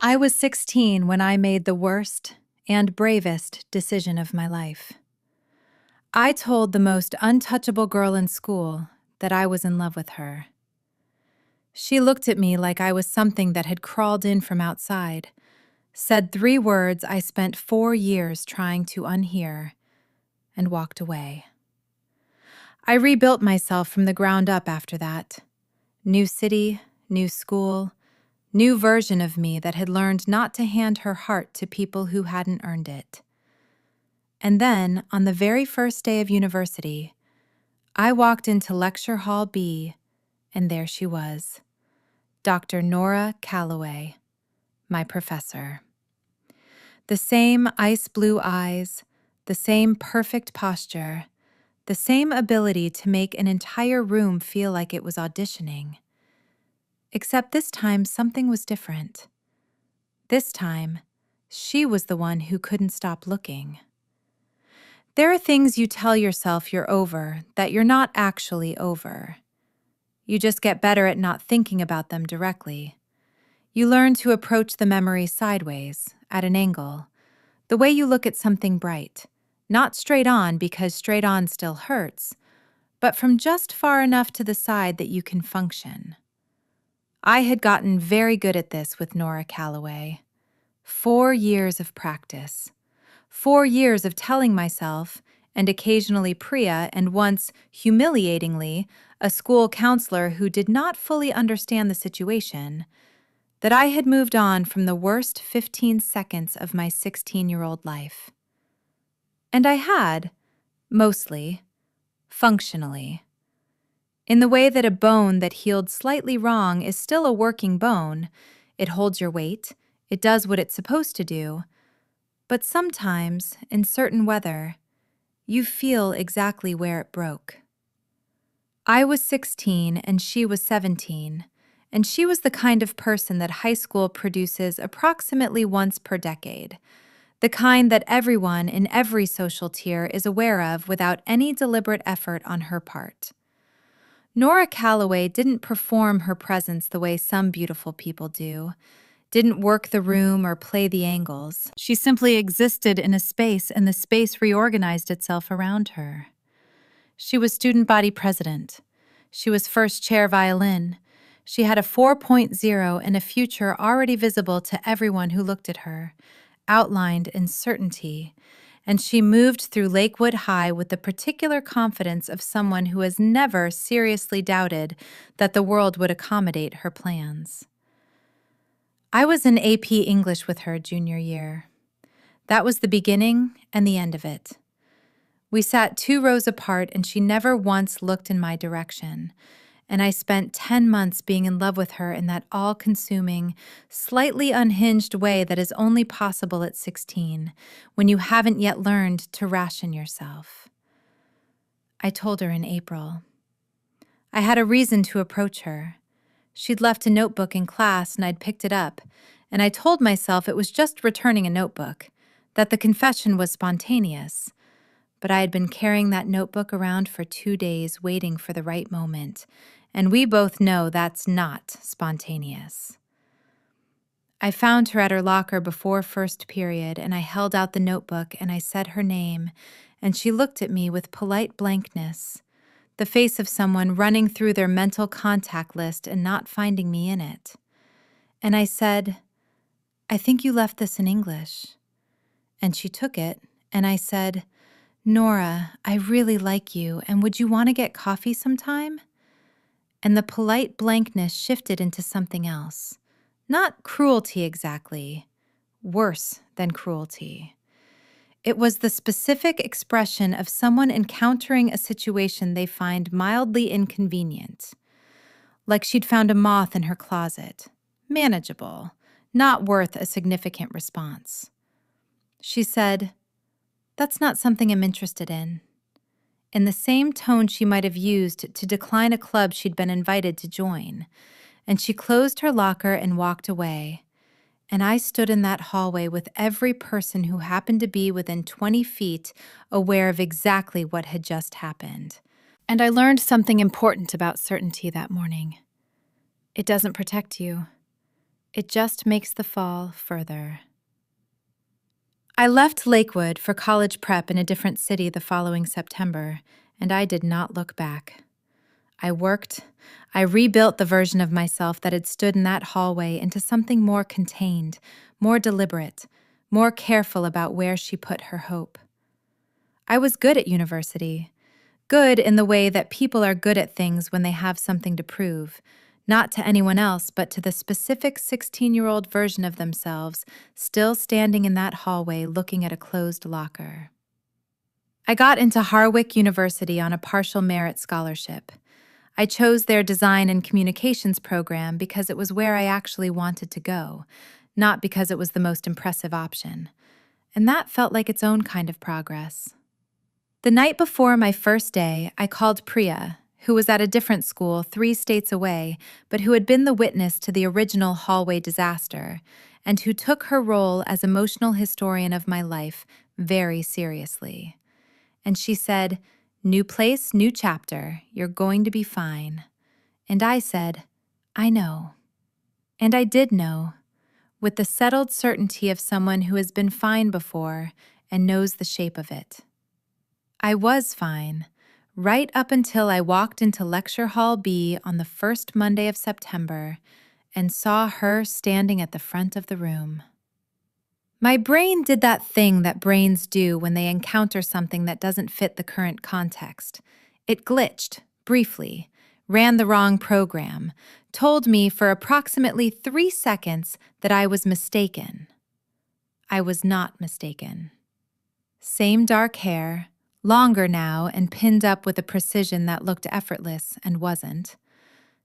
I was 16 when I made the worst and bravest decision of my life. I told the most untouchable girl in school that I was in love with her. She looked at me like I was something that had crawled in from outside, said 3 words I spent 4 years trying to unhear, and walked away. I rebuilt myself from the ground up after that. New city, new school, new version of me that had learned not to hand her heart to people who hadn't earned it. And then, on the very first day of university, I walked into Lecture Hall B, and there she was, Dr. Nora Calloway, my professor. The same ice blue eyes, the same perfect posture, the same ability to make an entire room feel like it was auditioning. Except this time something was different. This time, she was the one who couldn't stop looking. There are things you tell yourself you're over that you're not actually over. You just get better at not thinking about them directly. You learn to approach the memory sideways, at an angle, the way you look at something bright, not straight on because straight on still hurts, but from just far enough to the side that you can function. I had gotten very good at this with Nora Calloway. 4 years of practice. 4 years of telling myself, and occasionally Priya, and once, humiliatingly, a school counselor who did not fully understand the situation, that I had moved on from the worst 15 seconds of my 16-year-old life. And I had, mostly, functionally. In the way that a bone that healed slightly wrong is still a working bone, it holds your weight, it does what it's supposed to do, but sometimes, in certain weather, you feel exactly where it broke. I was 16 and she was 17, and she was the kind of person that high school produces approximately once per decade, the kind that everyone in every social tier is aware of without any deliberate effort on her part. Nora Calloway didn't perform her presence the way some beautiful people do, didn't work the room or play the angles. She simply existed in a space, and the space reorganized itself around her. She was student body president. She was first chair violin. She had a 4.0 and a future already visible to everyone who looked at her, outlined in certainty, and she moved through Lakewood High with the particular confidence of someone who has never seriously doubted that the world would accommodate her plans. I was in AP English with her junior year. That was the beginning and the end of it. We sat 2 rows apart, and she never once looked in my direction, and I spent 10 months being in love with her in that all-consuming, slightly unhinged way that is only possible at 16, when you haven't yet learned to ration yourself. I told her in April. I had a reason to approach her. She'd left a notebook in class, and I'd picked it up, and I told myself it was just returning a notebook, that the confession was spontaneous. But I had been carrying that notebook around for 2 days, waiting for the right moment, and we both know that's not spontaneous. I found her at her locker before first period, and I held out the notebook and I said her name, and she looked at me with polite blankness, the face of someone running through their mental contact list and not finding me in it. And I said, "I think you left this in English." And she took it, and I said, "Nora, I really like you, and would you want to get coffee sometime?" And the polite blankness shifted into something else. Not cruelty exactly, worse than cruelty. It was the specific expression of someone encountering a situation they find mildly inconvenient. Like she'd found a moth in her closet. Manageable, not worth a significant response. She said, "That's not something I'm interested in," in the same tone she might have used to decline a club she'd been invited to join, and she closed her locker and walked away, and I stood in that hallway with every person who happened to be within 20 feet aware of exactly what had just happened. And I learned something important about certainty that morning. It doesn't protect you. It just makes the fall further. I left Lakewood for college prep in a different city the following September, and I did not look back. I worked. I rebuilt the version of myself that had stood in that hallway into something more contained, more deliberate, more careful about where she put her hope. I was good at university. Good in the way that people are good at things when they have something to prove, not to anyone else, but to the specific 16-year-old version of themselves still standing in that hallway looking at a closed locker. I got into Harwick University on a partial merit scholarship. I chose their design and communications program because it was where I actually wanted to go, not because it was the most impressive option. And that felt like its own kind of progress. The night before my first day, I called Priya, who was at a different school 3 states away, but who had been the witness to the original hallway disaster, and who took her role as emotional historian of my life very seriously. And she said, "New place, new chapter. You're going to be fine." And I said, "I know." And I did know, with the settled certainty of someone who has been fine before and knows the shape of it. I was fine, right up until I walked into Lecture Hall B on the first Monday of September and saw her standing at the front of the room. My brain did that thing that brains do when they encounter something that doesn't fit the current context. It glitched, briefly, ran the wrong program, told me for approximately 3 seconds that I was mistaken. I was not mistaken. Same dark hair, longer now and pinned up with a precision that looked effortless and wasn't.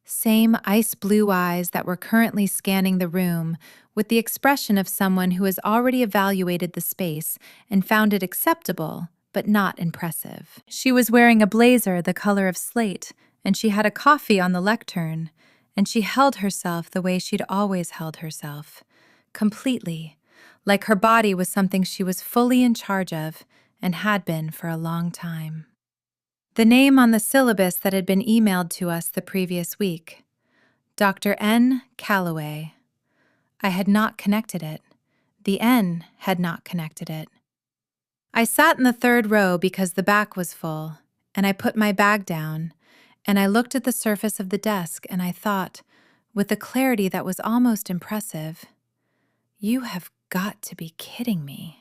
Same ice blue eyes that were currently scanning the room with the expression of someone who has already evaluated the space and found it acceptable, but not impressive. She was wearing a blazer the color of slate, and she had a coffee on the lectern, and she held herself the way she'd always held herself, completely, like her body was something she was fully in charge of and had been for a long time. The name on the syllabus that had been emailed to us the previous week, Dr. N. Calloway. I had not connected it. The N had not connected it. I sat in the 3rd row because the back was full, and I put my bag down, and I looked at the surface of the desk, and I thought, with a clarity that was almost impressive, "You have got to be kidding me."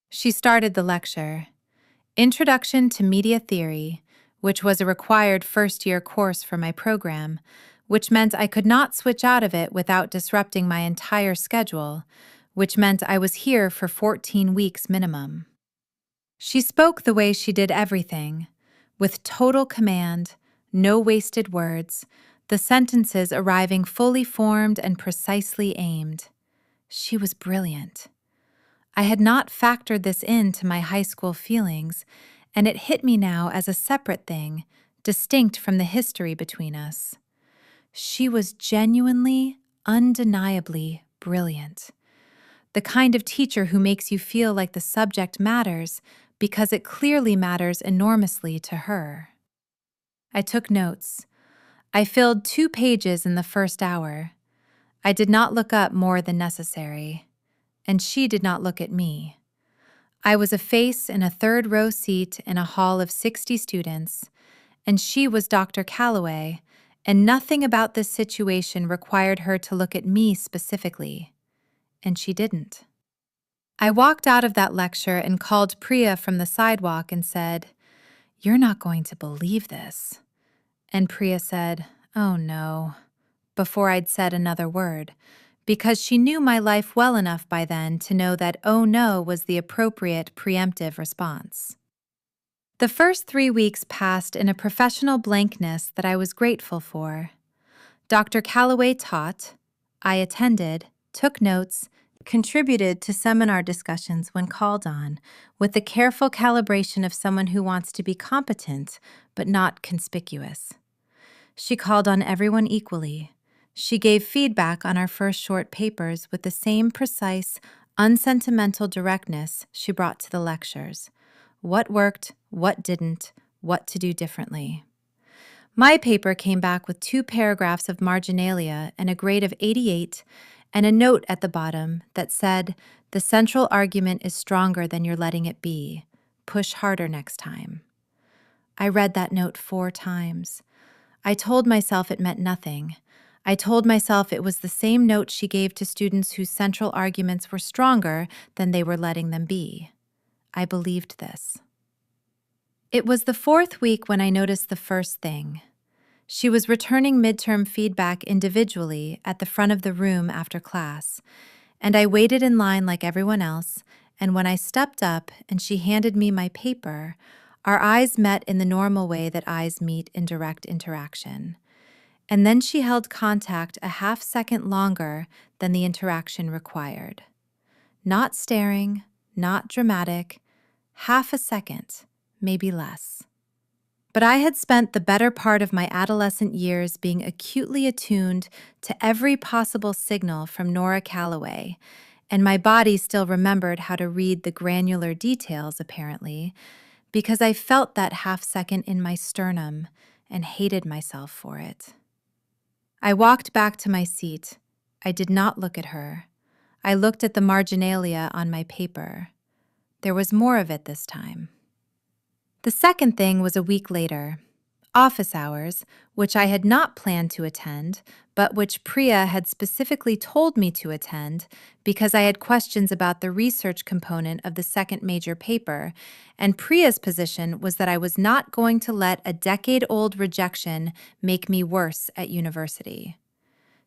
She started the lecture. Introduction to Media Theory, which was a required first-year course for my program, which meant I could not switch out of it without disrupting my entire schedule, which meant I was here for 14 weeks minimum. She spoke the way she did everything, with total command, no wasted words, the sentences arriving fully formed and precisely aimed. She was brilliant. I had not factored this into my high school feelings, and it hit me now as a separate thing, distinct from the history between us. She was genuinely, undeniably brilliant. The kind of teacher who makes you feel like the subject matters because it clearly matters enormously to her. I took notes. I filled 2 pages in the first hour. I did not look up more than necessary. And she did not look at me. I was a face in a 3rd row seat in a hall of 60 students, and she was Dr. Calloway, and nothing about this situation required her to look at me specifically. And she didn't. I walked out of that lecture and called Priya from the sidewalk and said, "You're not going to believe this." And Priya said, "Oh no," before I'd said another word, because she knew my life well enough by then to know that "oh no" was the appropriate preemptive response. The first 3 weeks passed in a professional blankness that I was grateful for. Dr. Calloway taught, I attended, took notes, contributed to seminar discussions when called on, with the careful calibration of someone who wants to be competent but not conspicuous. She called on everyone equally. She gave feedback on our first short papers with the same precise, unsentimental directness she brought to the lectures. What worked, what didn't, what to do differently. My paper came back with 2 paragraphs of marginalia and a grade of 88, and a note at the bottom that said, "The central argument is stronger than you're letting it be. Push harder next time." I read that note 4 times. I told myself it meant nothing. I told myself it was the same note she gave to students whose central arguments were stronger than they were letting them be. I believed this. It was the 4th week when I noticed the first thing. She was returning midterm feedback individually at the front of the room after class, and I waited in line like everyone else, and when I stepped up and she handed me my paper, our eyes met in the normal way that eyes meet in direct interaction. And then she held contact a half-second longer than the interaction required. Not staring, not dramatic, half a second, maybe less. But I had spent the better part of my adolescent years being acutely attuned to every possible signal from Nora Calloway, and my body still remembered how to read the granular details, apparently, because I felt that half-second in my sternum and hated myself for it. I walked back to my seat. I did not look at her. I looked at the marginalia on my paper. There was more of it this time. The second thing was a week later. Office hours, which I had not planned to attend, but which Priya had specifically told me to attend because I had questions about the research component of the second major paper, and Priya's position was that I was not going to let a decade-old rejection make me worse at university.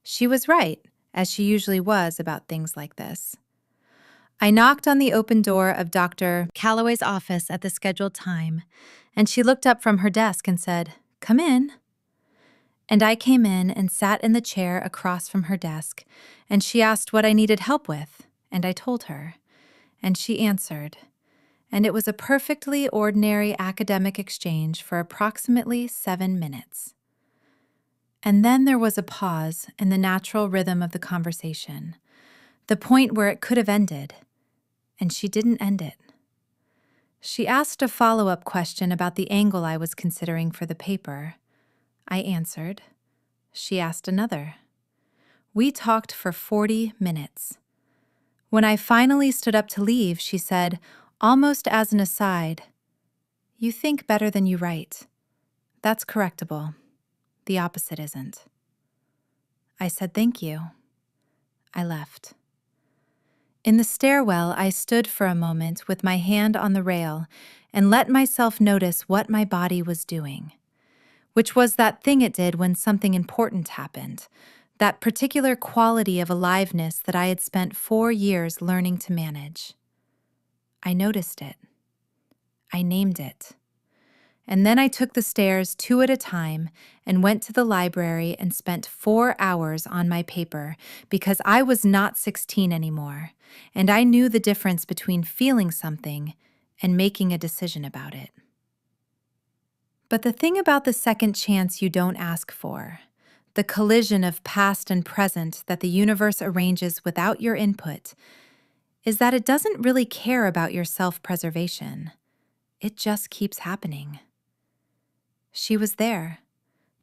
She was right, as she usually was about things like this. I knocked on the open door of Dr. Calloway's office at the scheduled time, and she looked up from her desk and said, "Come in." And I came in and sat in the chair across from her desk, and she asked what I needed help with, and I told her. And she answered, and it was a perfectly ordinary academic exchange for approximately 7 minutes. And then there was a pause in the natural rhythm of the conversation, the point where it could have ended. And she didn't end it. She asked a follow-up question about the angle I was considering for the paper. I answered. She asked another. We talked for 40 minutes. When I finally stood up to leave, she said, almost as an aside, "You think better than you write. That's correctable. The opposite isn't." I said thank you. I left. In the stairwell, I stood for a moment with my hand on the rail and let myself notice what my body was doing, which was that thing it did when something important happened, that particular quality of aliveness that I had spent 4 years learning to manage. I noticed it. I named it. And then I took the stairs 2 at a time and went to the library and spent 4 hours on my paper because I was not 16 anymore, and I knew the difference between feeling something and making a decision about it. But the thing about the second chance you don't ask for, the collision of past and present that the universe arranges without your input, is that it doesn't really care about your self-preservation. It just keeps happening. She was there,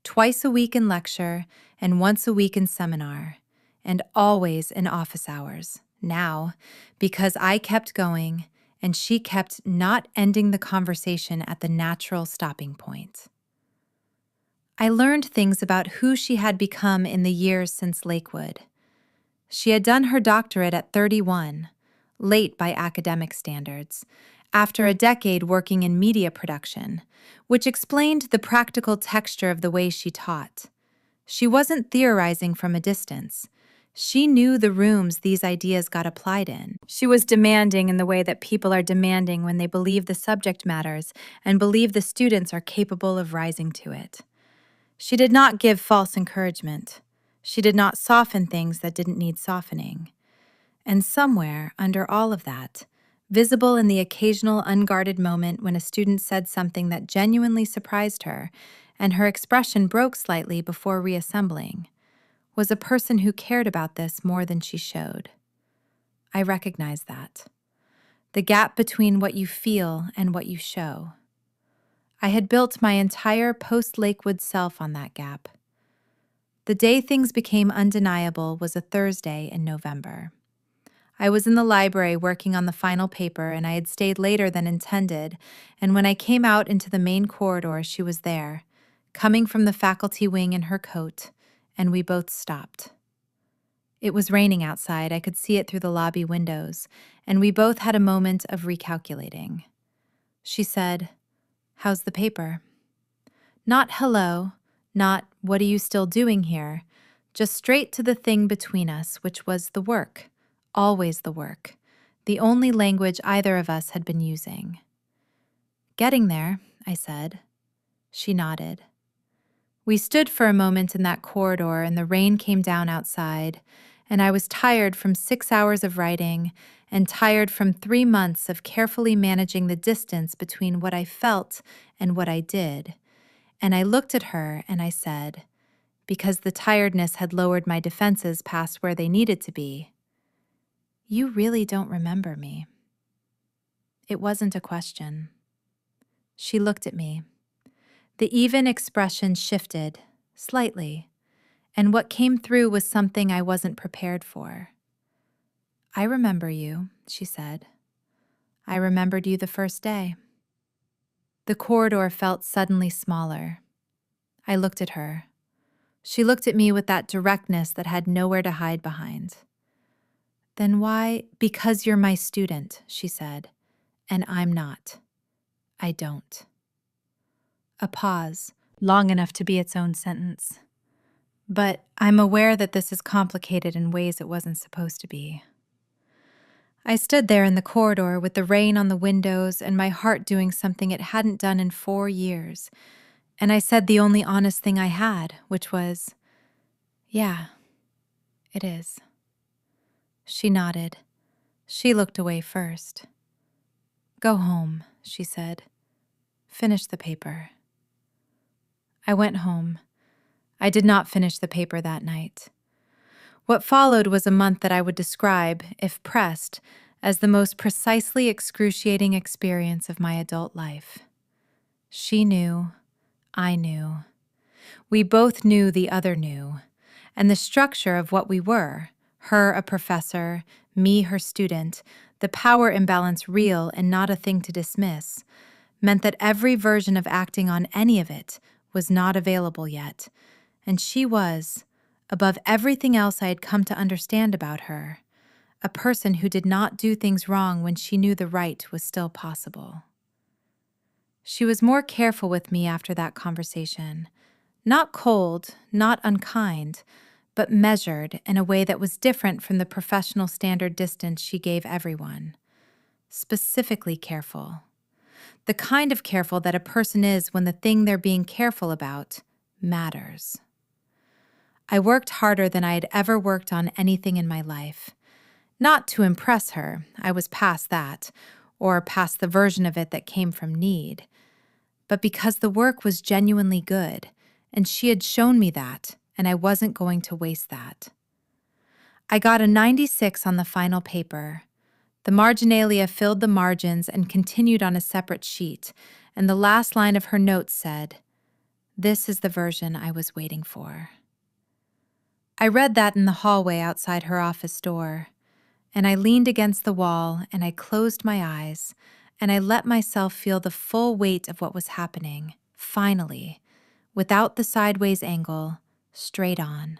twice a week in lecture and once a week in seminar, and always in office hours, now, because I kept going and she kept not ending the conversation at the natural stopping point. I learned things about who she had become in the years since Lakewood. She had done her doctorate at 31, late by academic standards, after a decade working in media production, which explained the practical texture of the way she taught. She wasn't theorizing from a distance. She knew the rooms these ideas got applied in. She was demanding in the way that people are demanding when they believe the subject matters and believe the students are capable of rising to it. She did not give false encouragement. She did not soften things that didn't need softening. And somewhere under all of that, visible in the occasional unguarded moment when a student said something that genuinely surprised her, and her expression broke slightly before reassembling, was a person who cared about this more than she showed. I recognize that. The gap between what you feel and what you show. I had built my entire post-Lakewood self on that gap. The day things became undeniable was a Thursday in November. I was in the library working on the final paper, and I had stayed later than intended, and when I came out into the main corridor, she was there, coming from the faculty wing in her coat, and we both stopped. It was raining outside. I could see it through the lobby windows, and we both had a moment of recalculating. She said, "How's the paper?" Not hello, not what are you still doing here, just straight to the thing between us, which was the work, always the work, the only language either of us had been using. "Getting there," I said. She nodded. We stood for a moment in that corridor, and the rain came down outside, and I was tired from 6 hours of writing and tired from 3 months of carefully managing the distance between what I felt and what I did. And I looked at her and I said, because the tiredness had lowered my defenses past where they needed to be, "You really don't remember me." It wasn't a question. She looked at me. The even expression shifted, slightly, and what came through was something I wasn't prepared for. "I remember you," she said. "I remembered you the first day." The corridor felt suddenly smaller. I looked at her. She looked at me with that directness that had nowhere to hide behind. "Then why?" "Because you're my student," she said, "and I'm not. I don't." A pause, long enough to be its own sentence. But I'm aware that this is complicated in ways it wasn't supposed to be. I stood there in the corridor with the rain on the windows and my heart doing something it hadn't done in 4 years, and I said the only honest thing I had, which was, "Yeah, it is." She nodded. She looked away first. "Go home," she said. "Finish the paper." I went home. I did not finish the paper that night. What followed was a month that I would describe, if pressed, as the most precisely excruciating experience of my adult life. She knew. I knew. We both knew the other knew. And the structure of what we were, her a professor, me her student, the power imbalance real and not a thing to dismiss, meant that every version of acting on any of it was not available yet, and she was, above everything else I had come to understand about her, a person who did not do things wrong when she knew the right was still possible. She was more careful with me after that conversation, not cold, not unkind, but measured in a way that was different from the professional standard distance she gave everyone. Specifically careful. The kind of careful that a person is when the thing they're being careful about matters. I worked harder than I had ever worked on anything in my life. Not to impress her, I was past that, or past the version of it that came from need, but because the work was genuinely good, and she had shown me that, and I wasn't going to waste that. I got a 96 on the final paper. The marginalia filled the margins and continued on a separate sheet, and the last line of her notes said, "This is the version I was waiting for." I read that in the hallway outside her office door, and I leaned against the wall and I closed my eyes, and I let myself feel the full weight of what was happening, finally, without the sideways angle, straight on.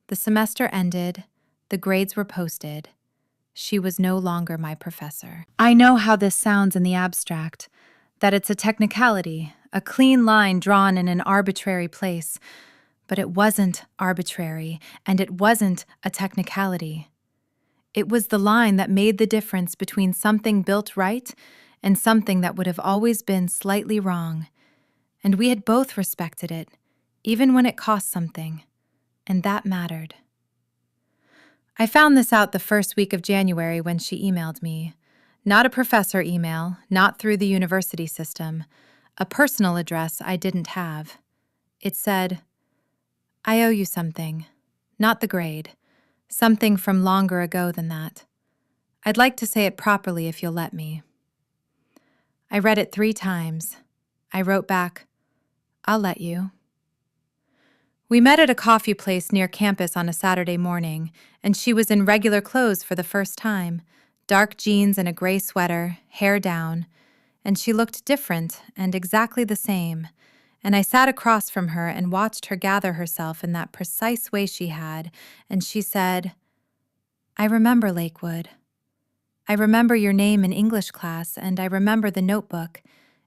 The semester ended, the grades were posted. She was no longer my professor. I know how this sounds in the abstract, that it's a technicality, a clean line drawn in an arbitrary place, but it wasn't arbitrary, and it wasn't a technicality. It was the line that made the difference between something built right and something that would have always been slightly wrong, and we had both respected it, even when it cost something, and that mattered. I found this out the first week of January when she emailed me. Not a professor email, not through the university system, a personal address I didn't have. It said, "I owe you something, not the grade, something from longer ago than that. I'd like to say it properly if you'll let me." I read it 3 times. I wrote back, "I'll let you." We met at a coffee place near campus on a Saturday morning, and she was in regular clothes for the first time, dark jeans and a gray sweater, hair down, and she looked different and exactly the same, and I sat across from her and watched her gather herself in that precise way she had, and she said, "I remember Lakewood. I remember your name in English class, and I remember the notebook,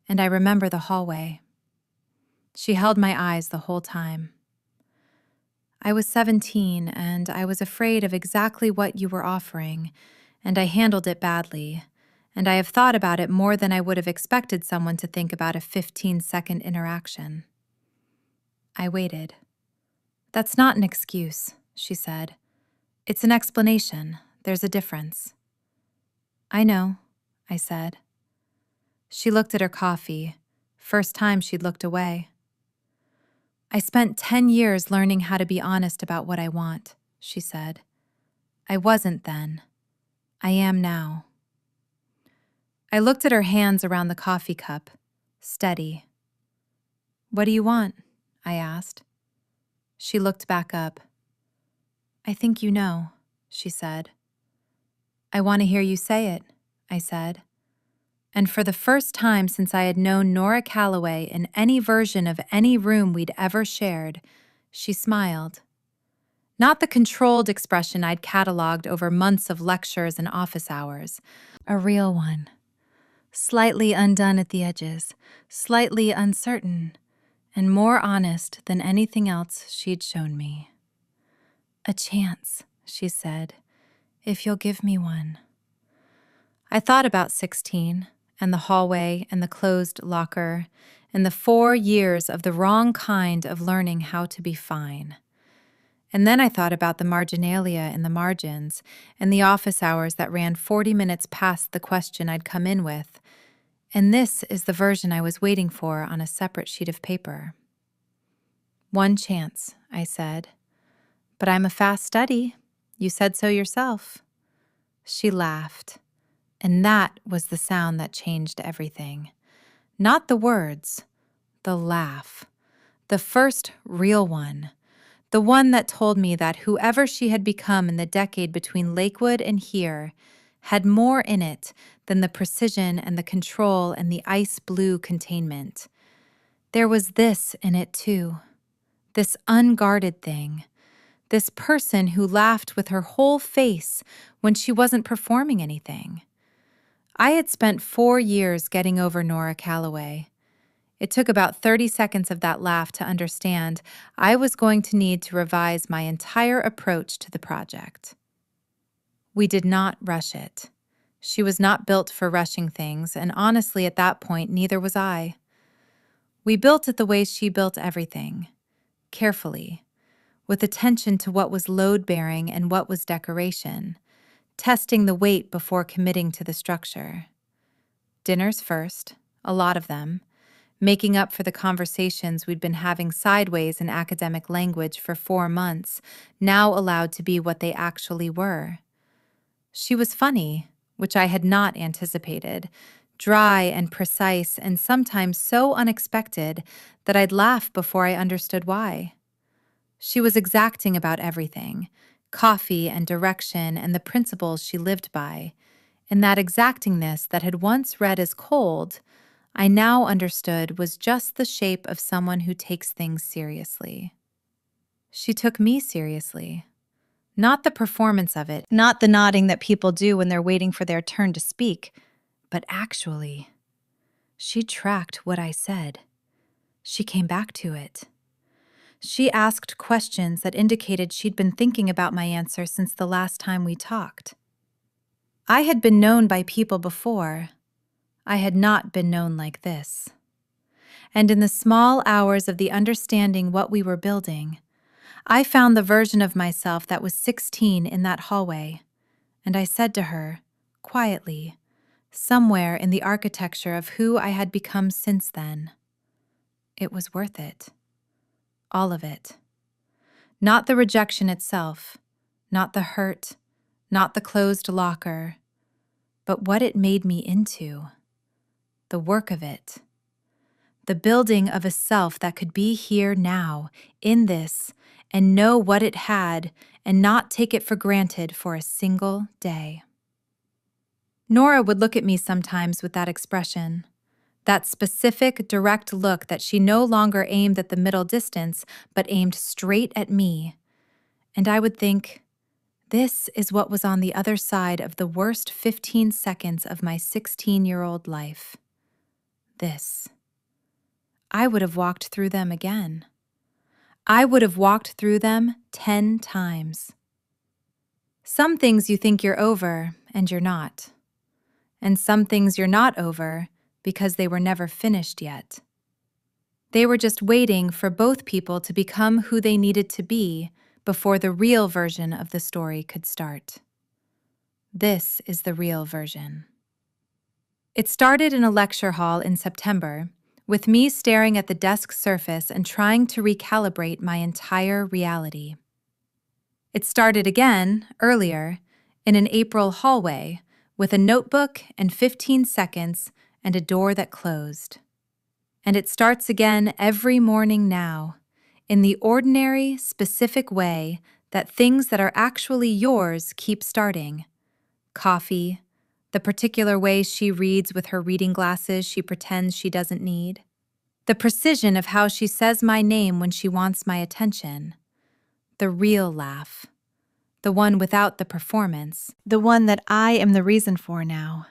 and I remember the hallway." She held my eyes the whole time. "I was 17, and I was afraid of exactly what you were offering, and I handled it badly, and I have thought about it more than I would have expected someone to think about a 15-second interaction." I waited. "That's not an excuse," she said. "It's an explanation. There's a difference." "I know," I said. She looked at her coffee. First time she'd looked away. "I spent 10 years learning how to be honest about what I want," she said. "I wasn't then. I am now." I looked at her hands around the coffee cup, steady. "What do you want?" I asked. She looked back up. "I think you know," she said. "I want to hear you say it," I said. And for the first time since I had known Nora Calloway in any version of any room we'd ever shared, she smiled. Not the controlled expression I'd cataloged over months of lectures and office hours. A real one. Slightly undone at the edges, slightly uncertain, and more honest than anything else she'd shown me. "A chance," she said, "if you'll give me one." I thought about 16, and the hallway, and the closed locker, and the 4 years of the wrong kind of learning how to be fine. And then I thought about the marginalia in the margins, and the office hours that ran 40 minutes past the question I'd come in with. And this is the version I was waiting for on a separate sheet of paper. "One chance," I said. "But I'm a fast study. You said so yourself." She laughed. And that was the sound that changed everything. Not the words, the laugh. The first real one. The one that told me that whoever she had become in the decade between Lakewood and here had more in it than the precision and the control and the ice blue containment. There was this in it too. This unguarded thing. This person who laughed with her whole face when she wasn't performing anything. I had spent 4 years getting over Nora Calloway. It took about 30 seconds of that laugh to understand I was going to need to revise my entire approach to the project. We did not rush it. She was not built for rushing things, and honestly, at that point, neither was I. We built it the way she built everything, carefully, with attention to what was load-bearing and what was decoration, testing the weight before committing to the structure. Dinners first, a lot of them, making up for the conversations we'd been having sideways in academic language for 4 months, now allowed to be what they actually were. She was funny, which I had not anticipated, dry and precise and sometimes so unexpected that I'd laugh before I understood why. She was exacting about everything, coffee and direction and the principles she lived by, and that exactingness that had once read as cold, I now understood was just the shape of someone who takes things seriously. She took me seriously. Not the performance of it, not the nodding that people do when they're waiting for their turn to speak, but actually. She tracked what I said. She came back to it. She asked questions that indicated she'd been thinking about my answer since the last time we talked. I had been known by people before. I had not been known like this. And in the small hours of the understanding what we were building, I found the version of myself that was 16 in that hallway, and I said to her, quietly, somewhere in the architecture of who I had become since then, it was worth it. All of it. Not the rejection itself, not the hurt, not the closed locker, but what it made me into. The work of it. the building of a self that could be here now, in this, and know what it had and not take it for granted for a single day. Nora would look at me sometimes with that expression, that specific, direct look that she no longer aimed at the middle distance, but aimed straight at me. And I would think, this is what was on the other side of the worst 15 seconds of my 16-year-old life. This. I would have walked through them again. I would have walked through them 10 times. Some things you think you're over, and you're not. And some things you're not over because they were never finished yet. They were just waiting for both people to become who they needed to be before the real version of the story could start. This is the real version. It started in a lecture hall in September, with me staring at the desk surface and trying to recalibrate my entire reality. It started again, earlier, in an April hallway, with a notebook and 15 seconds and a door that closed. And it starts again every morning now, in the ordinary, specific way that things that are actually yours keep starting. Coffee, the particular way she reads with her reading glasses she pretends she doesn't need. The precision of how she says my name when she wants my attention. The real laugh. The one without the performance. The one that I am the reason for now.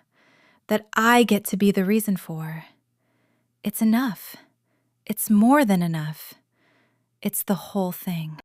That I get to be the reason for. It's enough. It's more than enough. It's the whole thing.